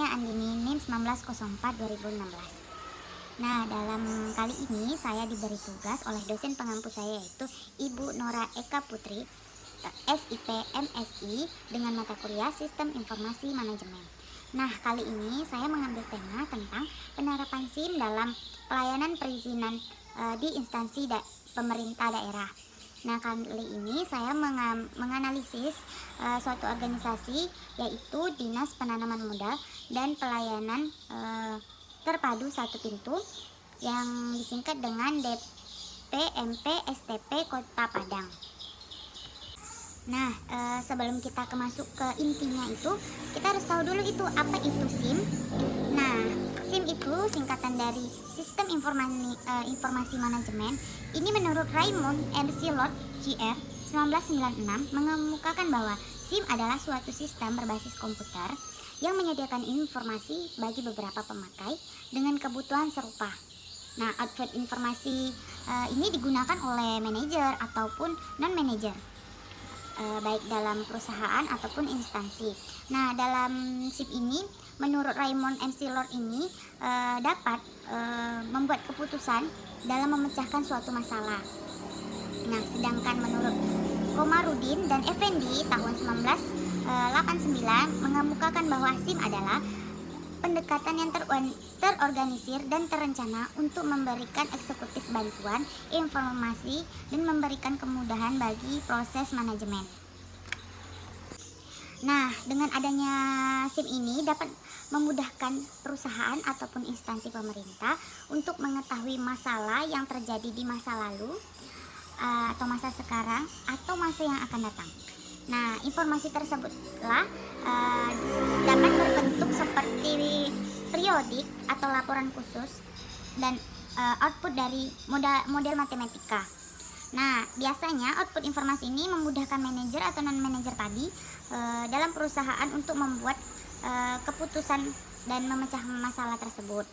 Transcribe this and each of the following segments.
saya Andini, NIM 1904-2016. Nah, dalam kali ini saya diberi tugas oleh dosen pengampu saya, yaitu Ibu Nora Eka Putri, SIP MSI, dengan mata kuliah Sistem Informasi Manajemen. Nah, kali ini saya mengambil tema tentang penerapan SIM dalam pelayanan perizinan di instansi pemerintah daerah. Nah, kali ini saya menganalisis suatu organisasi, yaitu Dinas Penanaman Modal dan Pelayanan Terpadu Satu Pintu, yang disingkat dengan DPMP STP Kota Padang. Nah, sebelum kita masuk ke intinya itu, kita harus tahu dulu itu apa itu SIM. Nah, SIM itu singkatan dari Sistem Informasi Manajemen. Ini menurut Raymond M. Silot, JR 1996, mengemukakan bahwa SIM adalah suatu sistem berbasis komputer yang menyediakan informasi bagi beberapa pemakai dengan kebutuhan serupa. Nah, output informasi ini digunakan oleh manajer ataupun non-manajer, baik dalam perusahaan ataupun instansi. Nah, dalam SIM ini, menurut Raymond M. Silot ini dapat membuat keputusan dalam memecahkan suatu masalah. Nah, sedangkan menurut Komarudin dan Effendi tahun 1989 mengemukakan bahwa SIM adalah pendekatan yang terorganisir dan terencana untuk memberikan eksekutif bantuan informasi dan memberikan kemudahan bagi proses manajemen. Nah, dengan adanya SIM ini dapat memudahkan perusahaan ataupun instansi pemerintah untuk mengetahui masalah yang terjadi di masa lalu atau masa sekarang atau masa yang akan datang. Nah, informasi tersebutlah dapat berbentuk seperti periodik atau laporan khusus dan output dari model matematika. Nah, biasanya output informasi ini memudahkan manajer atau non-manajer tadi dalam perusahaan untuk membuat keputusan dan memecah masalah tersebut.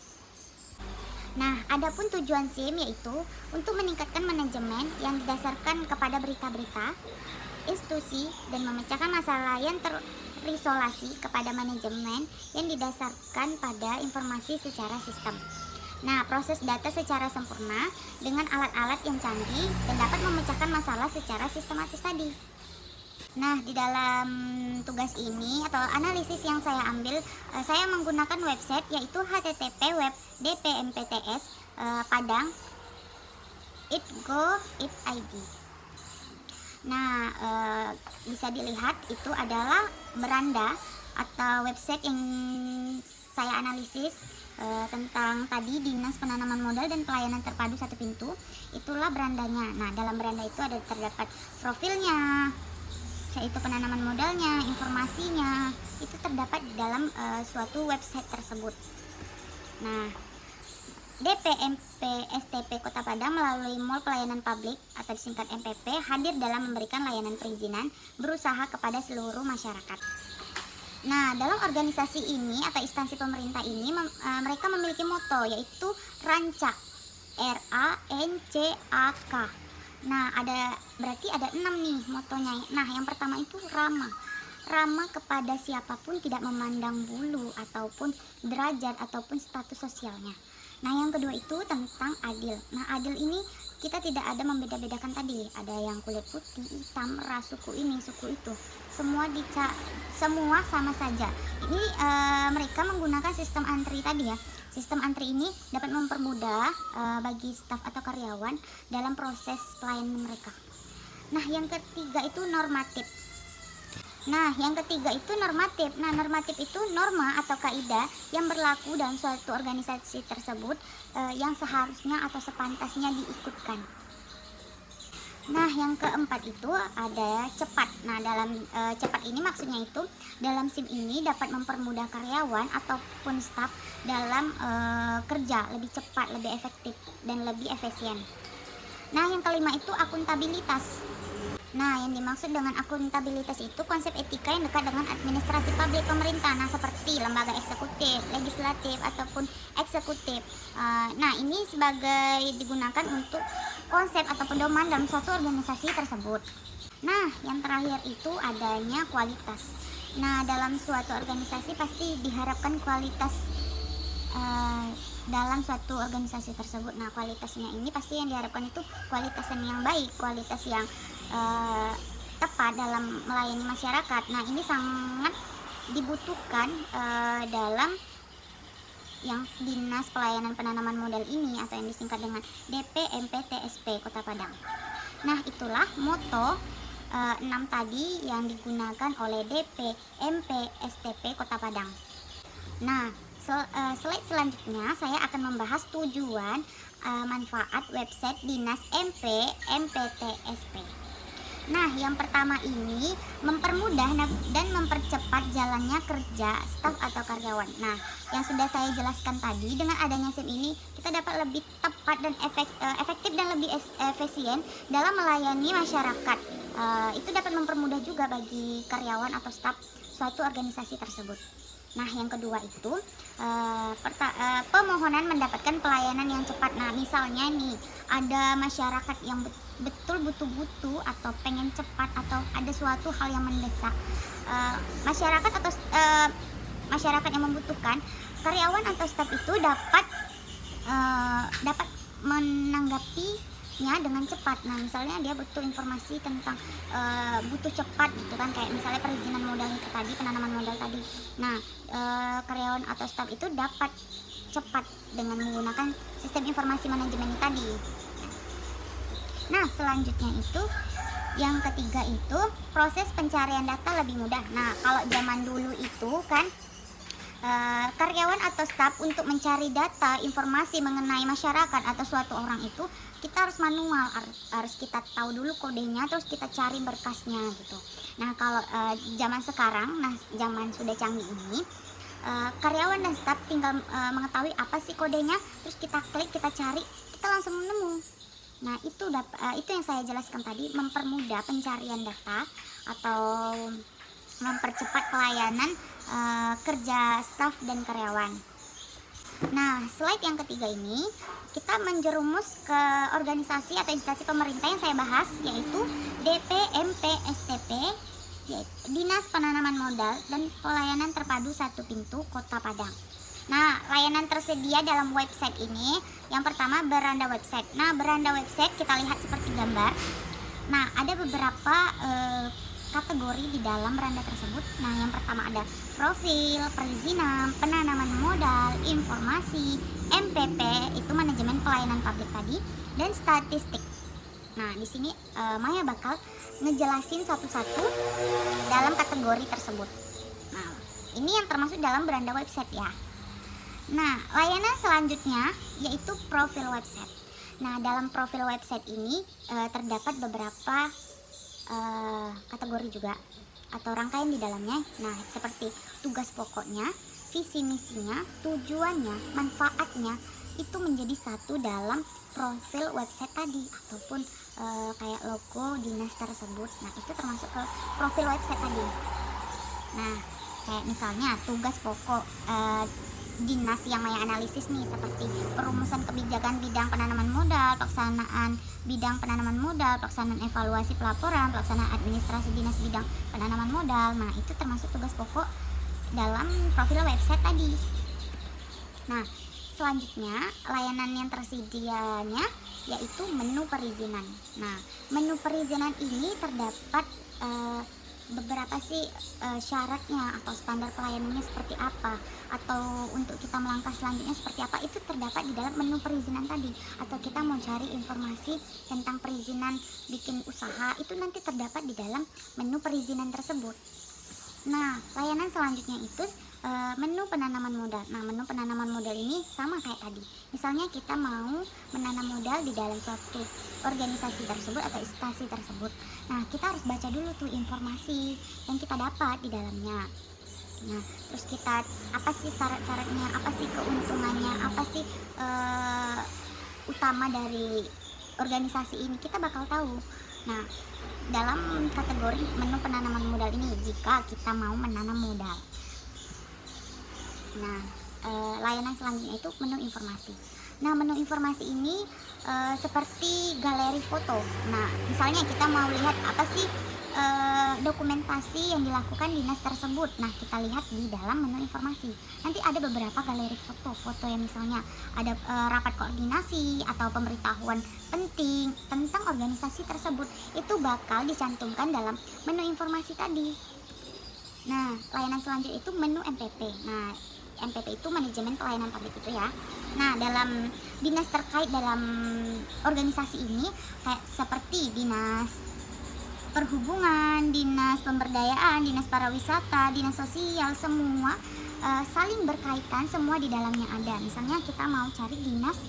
Nah, adapun tujuan SIM yaitu untuk meningkatkan manajemen yang didasarkan kepada berita-berita institusi dan memecahkan masalah yang terisolasi kepada manajemen yang didasarkan pada informasi secara sistem. Nah, proses data secara sempurna dengan alat-alat yang canggih dan dapat memecahkan masalah secara sistematis tadi. Nah, di dalam tugas ini atau analisis yang saya ambil, saya menggunakan website yaitu http://web.dpmpts Padang id. Nah, bisa dilihat itu adalah beranda atau website yang saya analisis tentang tadi Dinas Penanaman Modal dan Pelayanan Terpadu Satu Pintu. Itulah berandanya. Nah, dalam beranda itu terdapat profilnya, yaitu penanaman modalnya, informasinya, itu terdapat di dalam suatu website tersebut. Nah, DPMP STP Kota Padang melalui Mall Pelayanan Publik atau disingkat MPP hadir dalam memberikan layanan perizinan berusaha kepada seluruh masyarakat. Nah, dalam organisasi ini atau instansi pemerintah ini mereka memiliki moto yaitu RANCAK, RANCAK. Nah, berarti ada 6 nih motonya. Nah, yang pertama itu ramah kepada siapapun, tidak memandang bulu ataupun derajat ataupun status sosialnya. Nah, yang kedua itu tentang adil. Nah, adil ini kita tidak ada membeda-bedakan tadi. Ada yang kulit putih, hitam, ras, suku ini, suku itu. Semua sama saja. Ini mereka menggunakan sistem antri tadi ya. Sistem antri ini dapat mempermudah bagi staf atau karyawan dalam proses pelayanan mereka. Nah, yang ketiga itu normatif. Nah, normatif itu norma atau kaidah yang berlaku dalam suatu organisasi tersebut yang seharusnya atau sepantasnya diikutkan. Nah, yang keempat itu ada cepat. Nah, dalam cepat ini maksudnya itu dalam SIM ini dapat mempermudah karyawan ataupun staf dalam kerja lebih cepat, lebih efektif, dan lebih efisien. Nah, yang kelima itu akuntabilitas. Nah, yang dimaksud dengan akuntabilitas itu konsep etika yang dekat dengan administrasi publik pemerintah. Nah, seperti lembaga eksekutif, legislatif, ataupun eksekutif. Nah, ini sebagai digunakan untuk konsep atau pedoman dalam suatu organisasi tersebut. Nah, yang terakhir itu adanya kualitas. Nah, dalam suatu organisasi pasti diharapkan kualitas dalam suatu organisasi tersebut. Nah, kualitasnya ini pasti yang diharapkan itu kualitas yang baik, kualitas yang eh, tepat dalam melayani masyarakat. Nah, ini sangat dibutuhkan dalam yang Dinas Pelayanan Penanaman Modal ini, atau yang disingkat dengan DPMPTSP Kota Padang. Nah, itulah moto 6 tadi yang digunakan oleh DPMPSTP Kota Padang. Nah, slide selanjutnya saya akan membahas tujuan manfaat website Dinas MPTSP. Nah, yang pertama ini mempermudah dan mempercepat jalannya kerja staf atau karyawan. Nah, yang sudah saya jelaskan tadi, dengan adanya SIM ini kita dapat lebih tepat dan efektif dan lebih efisien dalam melayani masyarakat. Itu dapat mempermudah juga bagi karyawan atau staf suatu organisasi tersebut. Nah, yang kedua itu pemohonan mendapatkan pelayanan yang cepat. Nah, misalnya nih ada masyarakat yang betul butuh atau pengen cepat, atau ada suatu hal yang mendesak, masyarakat yang membutuhkan, karyawan atau staf itu dapat menanggapinya dengan cepat. Nah, misalnya dia butuh informasi tentang butuh cepat gitu kan, kayak misalnya perizinan modal itu tadi, penanaman modal tadi. Nah, karyawan atau staf itu dapat cepat dengan menggunakan sistem informasi manajemen tadi. Nah, selanjutnya itu yang ketiga itu proses pencarian data lebih mudah. Nah, kalau zaman dulu itu kan karyawan atau staf untuk mencari data informasi mengenai masyarakat atau suatu orang itu kita harus manual, harus kita tahu dulu kodenya, terus kita cari berkasnya gitu. Nah, kalau zaman sekarang, zaman sudah canggih ini, karyawan dan staf tinggal mengetahui apa sih kodenya, terus kita klik, kita cari, kita langsung menemu. Nah, itu yang saya jelaskan tadi, mempermudah pencarian data atau mempercepat pelayanan kerja staf dan karyawan. Nah, slide yang ketiga ini kita menjerumus ke organisasi atau instansi pemerintah yang saya bahas, yaitu DPMPSTP, yaitu Dinas Penanaman Modal dan Pelayanan Terpadu Satu Pintu Kota Padang. Nah, layanan tersedia dalam website ini, yang pertama beranda website. Nah, beranda website kita lihat seperti gambar. Nah, ada beberapa kategori di dalam beranda tersebut. Nah, yang pertama ada profil, perizinan, penanaman modal, informasi, MPP, itu manajemen pelayanan publik tadi, dan statistik. Nah, di sini Maya bakal ngejelasin satu-satu dalam kategori tersebut. Nah, ini yang termasuk dalam beranda website ya. Nah, layanan selanjutnya yaitu profil website. Nah, dalam profil website ini terdapat beberapa kategori juga atau rangkaian di dalamnya. Nah, seperti tugas pokoknya, visi misinya, tujuannya, manfaatnya, itu menjadi satu dalam profil website tadi, ataupun kayak logo dinas tersebut. Nah, itu termasuk ke profil website tadi. Nah, kayak misalnya tugas pokok dinas yang Maya analisis nih, seperti perumusan kebijakan bidang penanaman modal, pelaksanaan bidang penanaman modal, pelaksanaan evaluasi pelaporan, pelaksanaan administrasi dinas bidang penanaman modal. Nah, itu termasuk tugas pokok dalam profil website tadi. Nah, selanjutnya layanan yang tersedianya yaitu menu perizinan. Nah, menu perizinan ini terdapat beberapa sih syaratnya atau standar pelayanannya seperti apa, atau untuk kita melangkah selanjutnya seperti apa, itu terdapat di dalam menu perizinan tadi. Atau kita mau cari informasi tentang perizinan bikin usaha, itu nanti terdapat di dalam menu perizinan tersebut. Nah, layanan selanjutnya itu menu penanaman modal. Nah, menu penanaman modal ini sama kayak tadi. Misalnya kita mau menanam modal di dalam suatu organisasi tersebut atau instansi tersebut. Nah, kita harus baca dulu tuh informasi yang kita dapat di dalamnya. Nah, terus kita apa sih syarat-syaratnya, apa sih keuntungannya, apa sih utama dari organisasi ini, kita bakal tahu. Nah, dalam kategori menu penanaman modal ini, jika kita mau menanam modal. Nah, layanan selanjutnya itu menu informasi. Nah, menu informasi ini seperti galeri foto. Nah, misalnya kita mau lihat apa sih dokumentasi yang dilakukan dinas tersebut. Nah, kita lihat di dalam menu informasi. Nanti ada beberapa galeri foto yang misalnya ada rapat koordinasi atau pemberitahuan penting tentang organisasi tersebut. Itu bakal dicantumkan dalam menu informasi tadi. Nah, layanan selanjutnya itu menu MPP. Nah, MPP itu manajemen pelayanan publik itu ya. Nah, dalam dinas terkait dalam organisasi ini kayak seperti dinas perhubungan, dinas pemberdayaan, dinas pariwisata, dinas sosial, semua saling berkaitan, semua di dalamnya ada. Misalnya kita mau cari dinas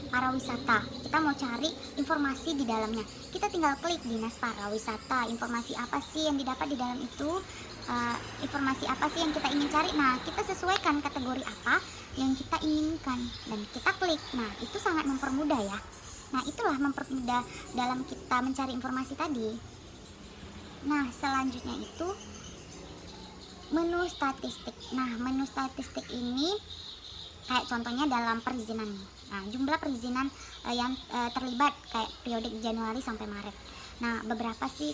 pariwisata, kita mau cari informasi di dalamnya, kita tinggal klik dinas pariwisata, informasi apa sih yang didapat di dalam itu, informasi apa sih yang kita ingin cari. Nah, kita sesuaikan kategori apa yang kita inginkan dan kita klik. Nah, itu sangat mempermudah ya. Nah, itulah mempermudah dalam kita mencari informasi tadi. Nah, selanjutnya itu menu statistik. Nah, menu statistik ini kayak contohnya dalam perizinan nih. Nah, jumlah perizinan yang terlibat kayak periode Januari sampai Maret. Nah, beberapa sih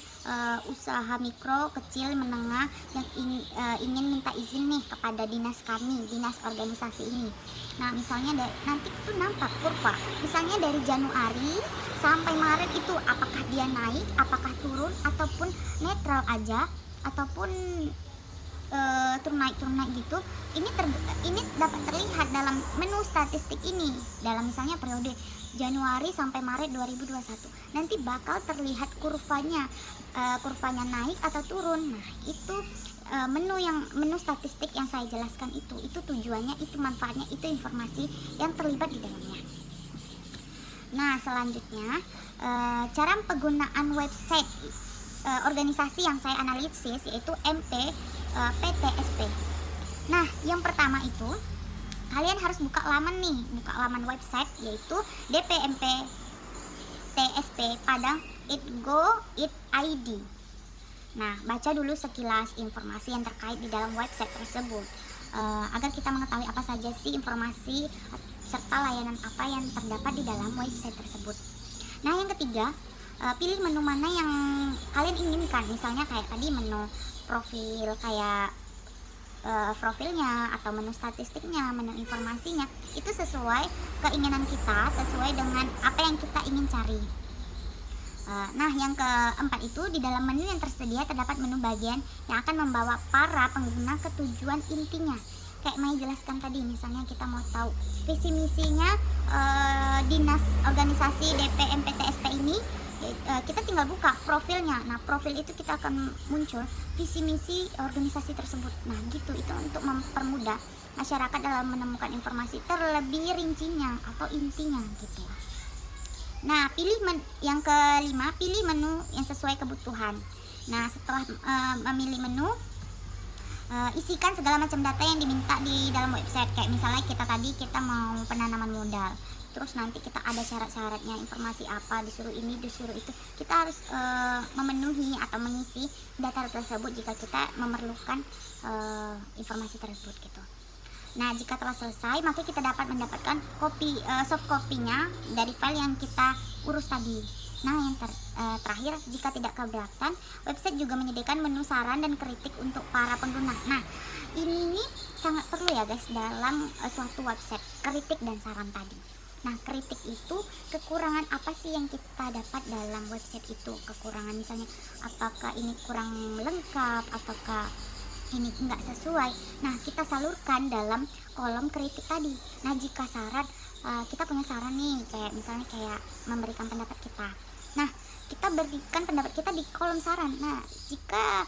usaha mikro, kecil, menengah yang ingin minta izin nih kepada dinas kami, dinas organisasi ini. Nah, misalnya nanti itu nampak kurva. Misalnya dari Januari sampai Maret itu apakah dia naik, apakah turun, ataupun netral aja, ataupun turun naik gitu. Ini dapat terlihat dalam menu statistik ini dalam misalnya periode Januari sampai Maret 2021. Nanti bakal terlihat kurvanya naik atau turun. Nah, itu menu statistik yang saya jelaskan itu tujuannya, itu manfaatnya, itu informasi yang terlibat di dalamnya. Nah, selanjutnya cara penggunaan website organisasi yang saya analisis yaitu PTSP. Nah, yang pertama itu kalian harus buka laman website yaitu DPMP-TSP Padang id.go.id. Nah, baca dulu sekilas informasi yang terkait di dalam website tersebut agar kita mengetahui apa saja sih informasi serta layanan apa yang terdapat di dalam website tersebut. Nah, yang ketiga, pilih menu mana yang kalian inginkan. Misalnya kayak tadi menu profil, kayak profilnya, atau menu statistiknya, menu informasinya, itu sesuai keinginan kita, sesuai dengan apa yang kita ingin cari. Nah, yang keempat itu di dalam menu yang tersedia terdapat menu bagian yang akan membawa para pengguna ke tujuan intinya. Kayak Mai jelaskan tadi, misalnya kita mau tahu visi misinya dinas organisasi DPMPTSP ini, kita tinggal buka profilnya. Nah, profil itu kita akan muncul visi misi organisasi tersebut. Nah, gitu, itu untuk mempermudah masyarakat dalam menemukan informasi terlebih rincinya atau intinya gitu. Nah, yang kelima, pilih menu yang sesuai kebutuhan. Nah, setelah memilih menu, isikan segala macam data yang diminta di dalam website. Kayak misalnya kita mau penanaman modal, terus nanti kita ada syarat-syaratnya, informasi apa, disuruh ini, disuruh itu. Kita harus memenuhi atau mengisi data tersebut jika kita memerlukan informasi tersebut gitu. Nah, jika telah selesai, maka kita dapat mendapatkan soft copy-nya dari file yang kita urus tadi. Nah, yang terakhir, jika tidak keberatan, website juga menyediakan menu saran dan kritik untuk para pengguna. Nah, ini sangat perlu ya guys dalam suatu website, kritik dan saran tadi. Nah, kritik itu kekurangan apa sih yang kita dapat dalam website itu? Kekurangan misalnya apakah ini kurang lengkap, ataukah ini enggak sesuai. Nah, kita salurkan dalam kolom kritik tadi. Nah, jika saran, kita punya saran nih, kayak misalnya memberikan pendapat kita. Nah, kita berikan pendapat kita di kolom saran. Nah, jika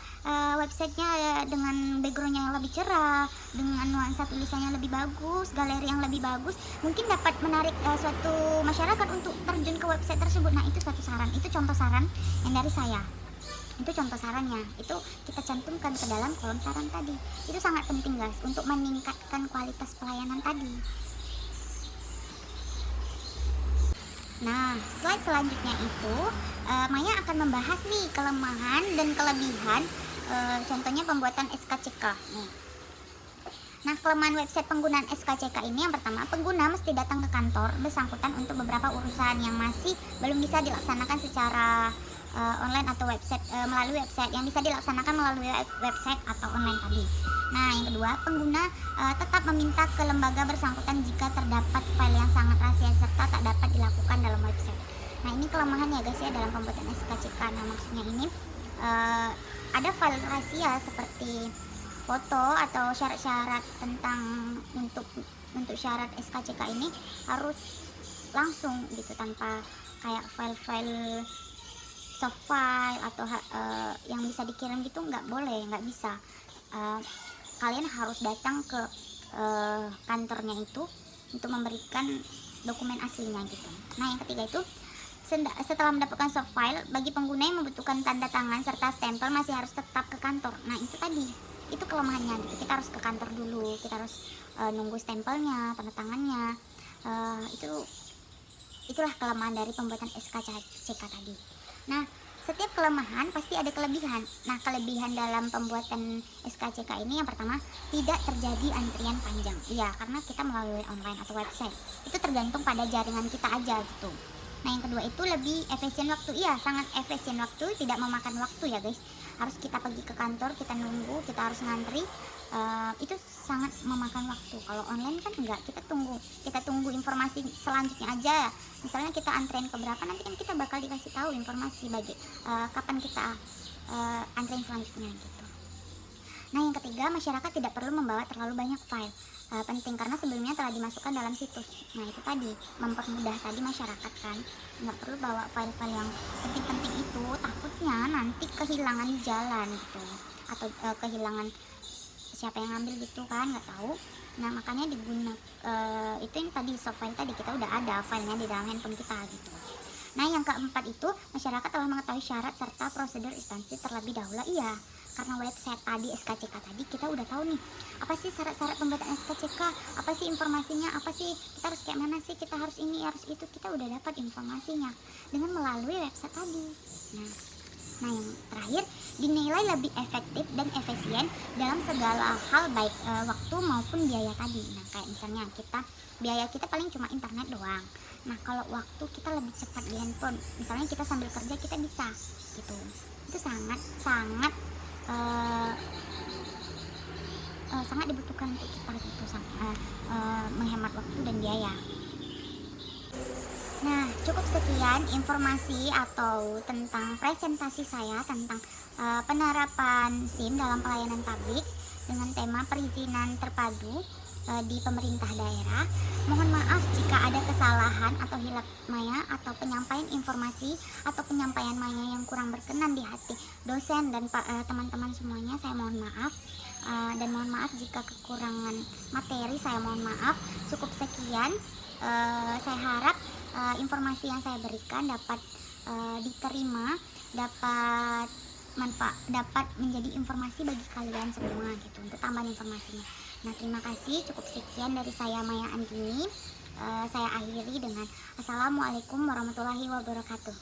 websitenya dengan backgroundnya yang lebih cerah, dengan nuansa tulisannya lebih bagus, galeri yang lebih bagus, mungkin dapat menarik suatu masyarakat untuk terjun ke website tersebut. Nah, itu suatu saran, itu contoh saran yang dari saya. Itu contoh sarannya, itu kita cantumkan ke dalam kolom saran tadi. Itu sangat penting guys untuk meningkatkan kualitas pelayanan tadi. Nah, slide selanjutnya itu Maya akan membahas nih kelemahan dan kelebihan contohnya pembuatan SKCK nih. Nah, kelemahan website penggunaan SKCK ini, yang pertama, pengguna mesti datang ke kantor bersangkutan untuk beberapa urusan yang masih belum bisa dilaksanakan secara online atau website, melalui website yang bisa dilaksanakan melalui website atau online tadi. Nah, yang kedua, pengguna tetap meminta ke lembaga bersangkutan jika terdapat file yang sangat rahasia serta tak dapat dilakukan dalam website. Nah, ini kelemahannya guys ya dalam pembuatan SKCK. Nah, maksudnya ini ada file rahasia seperti foto atau syarat-syarat tentang untuk syarat SKCK ini harus langsung gitu, tanpa kayak file-file soft file atau yang bisa dikirim gitu, nggak boleh, nggak bisa. Kalian harus datang ke kantornya itu untuk memberikan dokumen aslinya gitu. Nah, yang ketiga itu, setelah mendapatkan soft file, bagi pengguna yang membutuhkan tanda tangan serta stempel masih harus tetap ke kantor. Nah, itu tadi, itu kelemahannya gitu. Kita harus ke kantor dulu, kita harus nunggu stempelnya, tanda tangannya. Itulah kelemahan dari pembuatan SKCK tadi. Nah, setiap kelemahan pasti ada kelebihan. Nah, kelebihan dalam pembuatan SKCK ini yang pertama, tidak terjadi antrian panjang. Iya, karena kita melalui online atau website. Itu tergantung pada jaringan kita aja gitu. Nah, yang kedua itu lebih efisien waktu. Iya, sangat efisien waktu, tidak memakan waktu ya guys. Harus kita pergi ke kantor, kita nunggu, kita harus ngantri. Itu sangat memakan waktu. Kalau online kan enggak, kita tunggu informasi selanjutnya aja. Misalnya kita antrian ke berapa, nanti kan kita bakal dikasih tahu informasi kapan kita antrian selanjutnya gitu. Nah, yang ketiga, masyarakat tidak perlu membawa terlalu banyak file. Penting karena sebelumnya telah dimasukkan dalam situs. Nah, itu tadi mempermudah tadi masyarakat kan, nggak perlu bawa file-file yang penting-penting itu, takutnya nanti kehilangan di jalan gitu, atau kehilangan siapa yang ngambil gitu kan, nggak tahu. Nah, makanya itu yang tadi soft file tadi, kita udah ada filenya di dalam handphone kita gitu. Nah, yang keempat itu, masyarakat telah mengetahui syarat serta prosedur instansi terlebih dahulu. Iya, karena website tadi SKCK tadi kita udah tahu nih, apa sih syarat-syarat pembuatan SKCK, apa sih informasinya, apa sih kita harus kayak mana sih, kita harus ini, harus itu, kita udah dapat informasinya dengan melalui website tadi. Nah, yang terakhir, dinilai lebih efektif dan efisien dalam segala hal, baik waktu maupun biaya tadi. Nah, kayak misalnya biaya kita paling cuma internet doang. Nah, kalau waktu kita lebih cepat di handphone, misalnya kita sambil kerja kita bisa gitu. Itu sangat dibutuhkan untuk kita gitu, menghemat waktu dan biaya. Nah, cukup sekian informasi atau tentang presentasi saya tentang penerapan SIM dalam pelayanan publik dengan tema perizinan terpadu di pemerintah daerah. Mohon maaf jika ada kesalahan atau hilap maya atau penyampaian informasi atau penyampaian maya yang kurang berkenan di hati dosen dan teman-teman semuanya. Saya mohon maaf, dan mohon maaf jika kekurangan materi, saya mohon maaf. Cukup sekian, saya harap informasi yang saya berikan dapat diterima, dapat menjadi informasi bagi kalian semua gitu, untuk tambahan informasinya. Nah, terima kasih. Cukup sekian dari saya, Maya Andini. Saya akhiri dengan Assalamualaikum warahmatullahi wabarakatuh.